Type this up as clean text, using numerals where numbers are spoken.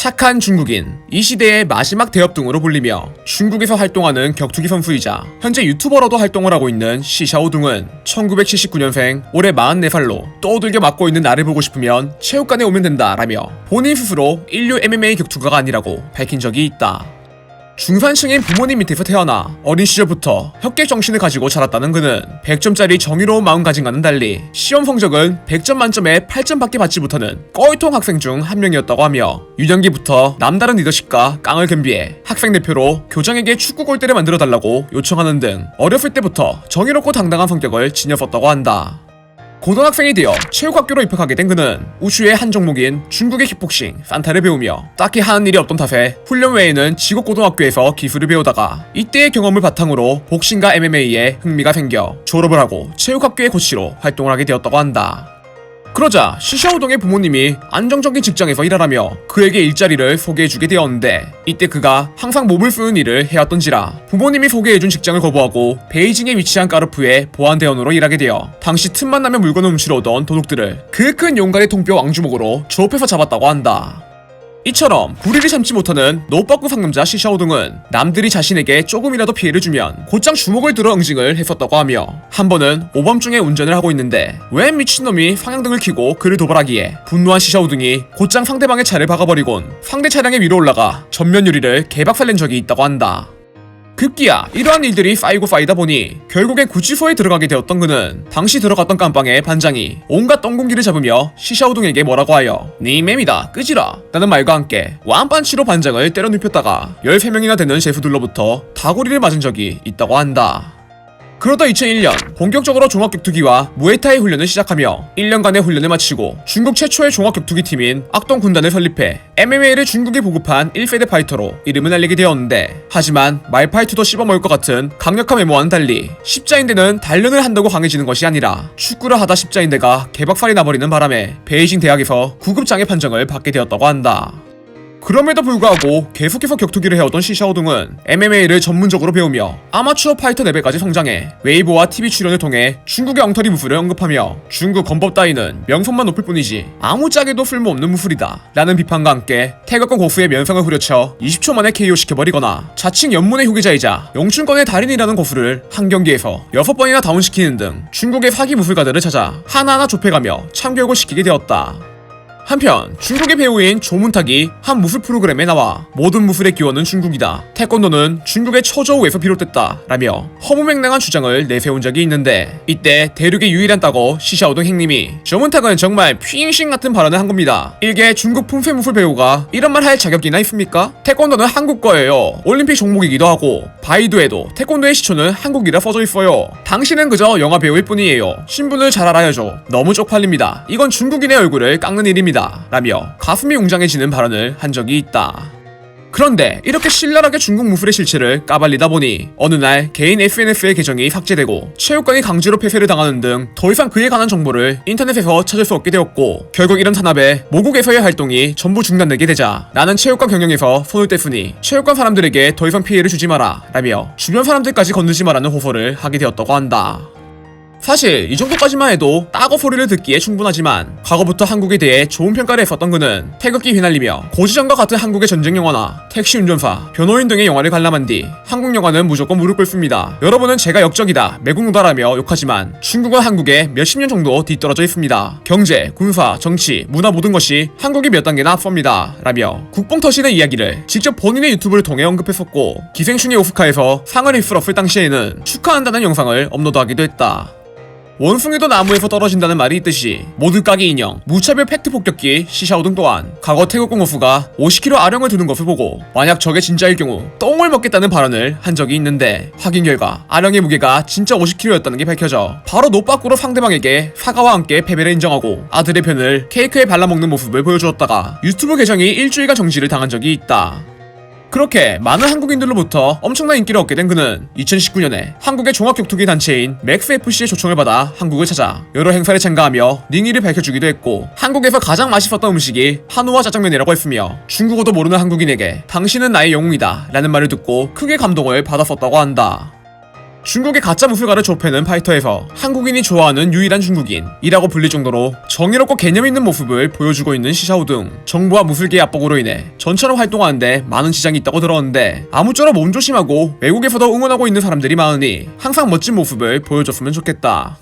착한 중국인, 이 시대의 마지막 대업등으로 불리며 중국에서 활동하는 격투기 선수이자 현재 유튜버로도 활동을 하고 있는 시샤오둥은 1979년생, 올해 44살로 떠들겨 맞고 있는 나를 보고 싶으면 체육관에 오면 된다 라며 본인 스스로 인류 MMA 격투가가 아니라고 밝힌 적이 있다. 중산층인 부모님 밑에서 태어나 어린 시절부터 혁객 정신을 가지고 자랐다는 그는 100점짜리 정의로운 마음가짐과는 달리 시험 성적은 100점 만점에 8점밖에 받지 못하는 꼴통 학생 중 한 명이었다고 하며 유년기부터 남다른 리더십과 깡을 겸비해 학생 대표로 교장에게 축구 골대를 만들어달라고 요청하는 등 어렸을 때부터 정의롭고 당당한 성격을 지녔었다고 한다. 고등학생이 되어 체육학교로 입학하게 된 그는 우슈의 한 종목인 중국의 킥복싱 산타를 배우며 딱히 하는 일이 없던 탓에 훈련 외에는 지곡고등학교에서 기술을 배우다가 이때의 경험을 바탕으로 복싱과 MMA에 흥미가 생겨 졸업을 하고 체육학교의 코치로 활동을 하게 되었다고 한다. 그러자 시샤오동의 부모님이 안정적인 직장에서 일하라며 그에게 일자리를 소개해주게 되었는데 이때 그가 항상 몸을 쓰는 일을 해왔던지라 부모님이 소개해준 직장을 거부하고 베이징에 위치한 까르푸의 보안대원으로 일하게 되어 당시 틈만 나면 물건을 훔치러 오던 도둑들을 그 큰 용가리 통뼈 왕주먹으로 조업해서 잡았다고 한다. 이처럼 불의를 참지 못하는 노빠꾸 상남자 시샤오둥은 남들이 자신에게 조금이라도 피해를 주면 곧장 주먹을 들어 응징을 했었다고 하며 한 번은 오밤중에 운전을 하고 있는데 웬 미친놈이 방향등을 켜고 그를 도발하기에 분노한 시샤오둥이 곧장 상대방의 차를 박아버리곤 상대 차량에 위로 올라가 전면 유리를 개박살낸 적이 있다고 한다. 급기야 이러한 일들이 쌓이다 보니 결국엔 구치소에 들어가게 되었던 그는 당시 들어갔던 깜빵의 반장이 온갖 똥공기를 잡으며 시샤오둥에게 뭐라고 하여 니 맴이다 끄지라 라는 말과 함께 완판치로 반장을 때려 눕혔다가 13명이나 되는 셰프들로부터 다구리를 맞은 적이 있다고 한다. 그러다 2001년 본격적으로 종합격투기와 무에타이 훈련을 시작하며 1년간의 훈련을 마치고 중국 최초의 종합격투기 팀인 악동 군단을 설립해 MMA를 중국에 보급한 1세대 파이터로 이름을 알리게 되었는데 하지만 말파이트도 씹어먹을 것 같은 강력한 외모와는 달리 십자인대는 단련을 한다고 강해지는 것이 아니라 축구를 하다 십자인대가 개박살이 나버리는 바람에 베이징 대학에서 구급장애 판정을 받게 되었다고 한다. 그럼에도 불구하고 계속해서 격투기를 해오던 시샤오둥은 MMA를 전문적으로 배우며 아마추어 파이터 레벨까지 성장해 웨이보와 TV 출연을 통해 중국의 엉터리 무술을 언급하며 중국 건법 따위는 명성만 높을 뿐이지 아무짝에도 쓸모없는 무술이다 라는 비판과 함께 태극권 고수의 면상을 후려쳐 20초 만에 KO 시켜버리거나 자칭 연문의 후계자이자 영춘권의 달인이라는 고수를 한 경기에서 6번이나 다운시키는 등 중국의 사기 무술가들을 찾아 하나하나 좁혀가며 참교육을 시키게 되었다. 한편 중국의 배우인 조문탁이 한 무술 프로그램에 나와 모든 무술의 기원은 중국이다, 태권도는 중국의 처저우에서 비롯됐다 라며 허무맹랑한 주장을 내세운 적이 있는데 이때 대륙의 유일한 따거 시샤오동 행님이 조문탁은 정말 핑싱 같은 발언을 한 겁니다. 일개 중국 품새 무술 배우가 이런 말 할 자격이나 있습니까? 태권도는 한국 거예요. 올림픽 종목이기도 하고 바이두에도 태권도의 시초는 한국이라 써져 있어요. 당신은 그저 영화 배우일 뿐이에요. 신분을 잘 알아야죠. 너무 쪽팔립니다. 이건 중국인의 얼굴을 깎는 일입니다 라며 가슴이 웅장해지는 발언을 한 적이 있다. 그런데 이렇게 신랄하게 중국 무술의 실체를 까발리다 보니 어느 날 개인 SNS의 계정이 삭제되고 체육관이 강제로 폐쇄를 당하는 등 더 이상 그에 관한 정보를 인터넷에서 찾을 수 없게 되었고 결국 이런 탄압에 모국에서의 활동이 전부 중단되게 되자 나는 체육관 경영에서 손을 뗐으니 체육관 사람들에게 더 이상 피해를 주지 마라 라며 주변 사람들까지 건들지 마라는 호소를 하게 되었다고 한다. 사실 이 정도까지만 해도 따거 소리를 듣기에 충분하지만 과거부터 한국에 대해 좋은 평가를 했었던 그는 태극기 휘날리며 고지전과 같은 한국의 전쟁 영화나 택시 운전사, 변호인 등의 영화를 관람한 뒤 한국 영화는 무조건 무릎 꿇습니다. 여러분은 제가 역적이다, 매국노다라며 욕하지만 중국은 한국에 몇십 년 정도 뒤떨어져 있습니다. 경제, 군사, 정치, 문화 모든 것이 한국이 몇 단계나 앞섭니다 라며 국뽕 터지는 이야기를 직접 본인의 유튜브를 통해 언급했었고 기생충의 오스카에서 상을 휩쓸었을 당시에는 축하한다는 영상을 업로드하기도 했다. 원숭이도 나무에서 떨어진다는 말이 있듯이 모들까기 인형, 무차별 팩트 폭격기 시샤오둥 또한 과거 태국 공호수가 50kg 아령을 두는 것을 보고 만약 저게 진짜일 경우 똥을 먹겠다는 발언을 한 적이 있는데 확인 결과 아령의 무게가 진짜 50kg였다는 게 밝혀져 바로 노빠꾸로 상대방에게 사과와 함께 패배를 인정하고 아들의 편을 케이크에 발라먹는 모습을 보여주었다가 유튜브 계정이 일주일간 정지를 당한 적이 있다. 그렇게 많은 한국인들로부터 엄청난 인기를 얻게 된 그는 2019년에 한국의 종합격투기 단체인 맥스FC의 초청을 받아 한국을 찾아 여러 행사를 참가하며 링이를 밝혀주기도 했고 한국에서 가장 맛있었던 음식이 한우와 짜장면이라고 했으며 중국어도 모르는 한국인에게 당신은 나의 영웅이다 라는 말을 듣고 크게 감동을 받았었다고 한다. 중국의 가짜 무술가를 좁혀는 파이터에서 한국인이 좋아하는 유일한 중국인이라고 불릴 정도로 정의롭고 개념 있는 모습을 보여주고 있는 시샤오등. 정부와 무술계의 압박으로 인해 전처럼 활동하는데 많은 지장이 있다고 들었는데 아무쪼록 몸조심하고 외국에서도 응원하고 있는 사람들이 많으니 항상 멋진 모습을 보여줬으면 좋겠다.